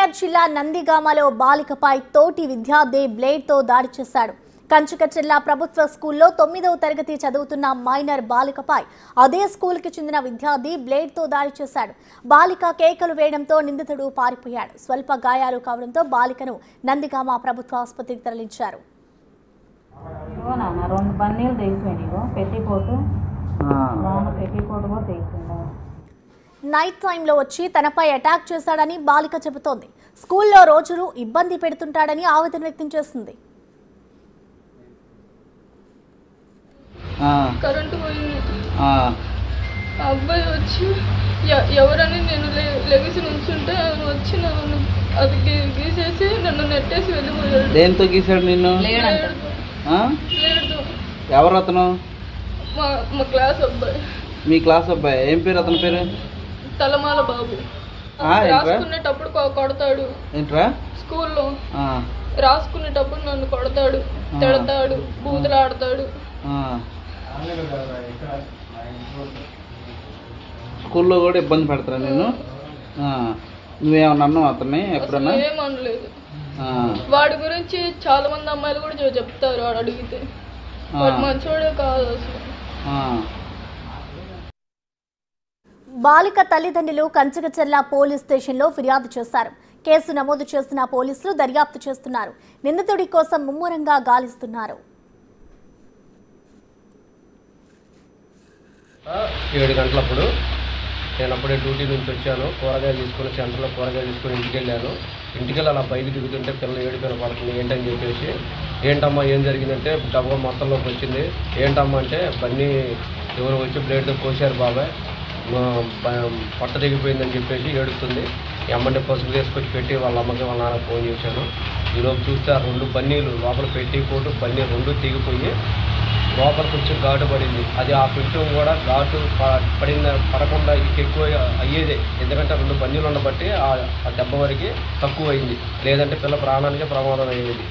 ఎన్టీఆర్ జిల్లా నందిగామలో బాలికపై తోటి విద్యార్థి బ్లేడ్తో దాడి చేశాడు. కంచుకచెర్ల ప్రభుత్వ స్కూల్లో 9వ తరగతి చదువుతున్న మైనర్ బాలికపై అదే స్కూల్కి చెందిన విద్యార్థి బ్లేడ్తో దాడి చేశాడు. బాలిక కేకలు వేయడంతో నిందితుడు పారిపోయాడు. స్వల్ప గాయాలు కావడంతో బాలికను నందిగామ ప్రభుత్వ ఆసుపత్రికి తరలించారు. నైట్ టైంలో వచ్చి తనపై అటాక్ చేశాడని బాలిక చెబుతోంది. స్కూల్లో రోజులు ఇబ్బంది పెడుతుంటాడని ఆవేదన వ్యక్తం చేస్తుంది. కరెంటు పోయింది. అబ్బాయి వచ్చి ఎవరని నేను లెగిసి నుంచుంటే ఆయన వచ్చి నన్ను అది గీసేసి నన్ను నెట్టేసి వెళ్ళిపోయాడు. దేంతో గీసాడు నిన్ను? ఎవరు అతను? మా క్లాస్ అబ్బాయి. మీ క్లాస్ అబ్బాయి ఏం పేరు? అతని పేరు తలమాల బాబు. రాసుకునేటప్పుడు కొడతాడు. ఏంట్రా? స్కూల్లో రాసుకునేటప్పుడు నన్ను కొడతాడు, తిడతాడు, బూతులాడతాడు. స్కూల్లో కూడా ఇబ్బంది పెడతారా నిన్ను? నువ్వేమన్నా అన్నావు అతన్ని ఎప్పుడన్నా? ఏమనలేదు. వాడి గురించి చాలా మంది అమ్మాయిలు కూడా చెప్తారు. వాడు అడిగితే వాడు మంచోడే కాదు అసలు. బాలిక తల్లిదండ్రులు కంచుకచెర్ల పోలీస్ స్టేషన్లో ఫిర్యాదు చేశారు. కేసు నమోదు చేసిన పోలీసులు దర్యాప్తు చేస్తున్నారు. నిందితుడి కోసం ముమ్మరంగా గాలిస్తున్నారు. 7 గంటలప్పుడు నేను అప్పుడే డ్యూటీ నుంచి వచ్చాను. కూరగాయలు తీసుకుని సెంటర్లో కూరగాయలు తీసుకుని ఇంటికి వెళ్ళాను. ఇంటికి వెళ్ళి అలా బయట దిగుతుంటే పిల్లలు ఏడుపైన పడుతుంది. ఏంటని చెప్పేసి ఏంటమ్మా ఏం జరిగిందంటే డబ్బా మొత్తంలోకి వచ్చింది. ఏంటమ్మా అంటే బన్నీ ఎవరు వచ్చి బ్లేడ్తో కోసారు బాబాయ్, పొట్ట దిగిపోయిందని చెప్పేసి ఏడుస్తుంది. ఎమ్మంటే పసుపు తీసుకొచ్చి పెట్టి వాళ్ళ అమ్మకి వాళ్ళ నాన్నకి ఫోన్ చేశాను. ఈలోపు చూస్తే ఆ 2 బన్నీలు లోపల పెట్టి పోటు బన్నీ 2 తెగిపోయి లోపల కొంచెం ఘాటు పడింది. అది ఆ కొంచెం కూడా ఘాటు పడకుండా ఎక్కువ అయ్యేదే. ఎందుకంటే 2 బన్నీలు ఉండబట్టి ఆ దెబ్బ వరకు తక్కువ అయింది. లేదంటే పిల్ల ప్రాణానికే ప్రమాదం అయ్యేది.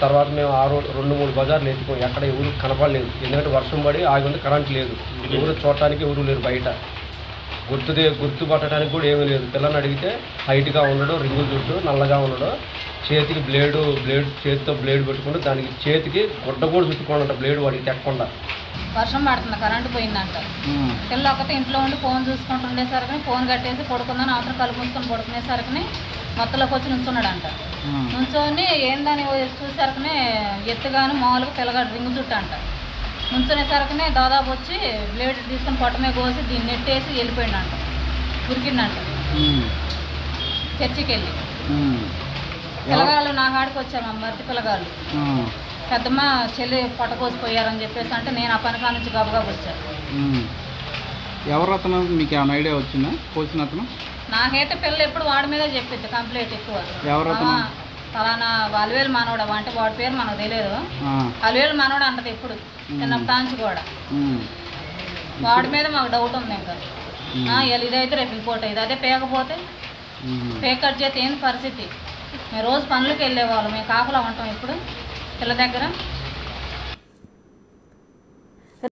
తర్వాత మేము 2-3 బజార్లు ఎత్తుకోం, ఎక్కడ ఎవరు కనపడలేదు. ఎందుకంటే వర్షం పడి ఆగి ఉంది, కరెంట్ లేదు, ఎవరు చూడటానికి ఎవరు లేరు. బయట గుర్తుపట్టడానికి కూడా ఏమీ లేదు. పిల్లని అడిగితే హైట్గా ఉండడు, రింగులు చుట్టూ నల్లగా ఉండడు, చేతికి చేతితో బ్లేడ్ పెట్టుకుంటూ దానికి చేతికి గుడ్డ కూడా చుట్టుకోండి బ్లేడ్ వాడికి తెక్కకుండా. వర్షం పడుతుంది, కరెంటు పోయిందంట. పిల్ల ఒకటి ఇంట్లో ఉండి ఫోన్ చూసుకుంటూ ఉండేసరికి ఫోన్ కట్టేసి పడుకుందని అవతల కళ్ళు మూసుకొని పడుకునేసరికి మొత్తలోకి వచ్చి నుంచున్నాడంట. నుంచొని ఏందని చూసరికి ఎత్తుగాను మామూలుగా పిల్లగాడు రింగు చుట్టూ అంట. నుంచునేసరికి దాదాపు వచ్చి బ్లేడ్ తీసుకొని పొట్టమే కోసి దీన్ని నెట్టేసి వెళ్ళిపోయిందంట. ఉరికిందంట. చర్చికి వెళ్ళి పిల్లగాళ్ళు నా కాడికి వచ్చారు. మా మరిది పిల్లగాళ్ళు పెద్దమ్మ చెల్లి పట్టకోసిపోయారని చెప్పేసి అంటే నేను ఆ పని కాడ నుంచి గబగబా వచ్చాను. ఎవరు అతను? మీకు ఏమైనా ఐడియా వచ్చిందా కోసిన అతను? నాకైతే పిల్ల ఎప్పుడు వాడి మీదే చెప్పిద్ది కంప్లైంట్ ఎక్కువ. ఫలానా అలివేలు మనోడు అంటే వాడి పేరు మనకు తెలియదు. అలివేలు మనోడు అంటది ఎప్పుడు చిన్నప్పటి కూడా. వాడి మీద మాకు డౌట్ ఉంది. ఇంకా ఇదైతే రేపు రిపోర్ట్ అయ్యింది. అదే పేకపోతే పేక్ కట్ చేస్తే ఏంది పరిస్థితి? మేము రోజు పనులకు వెళ్ళేవాళ్ళం, మేము కాపలా ఉంటాం ఇప్పుడు పిల్ల దగ్గర.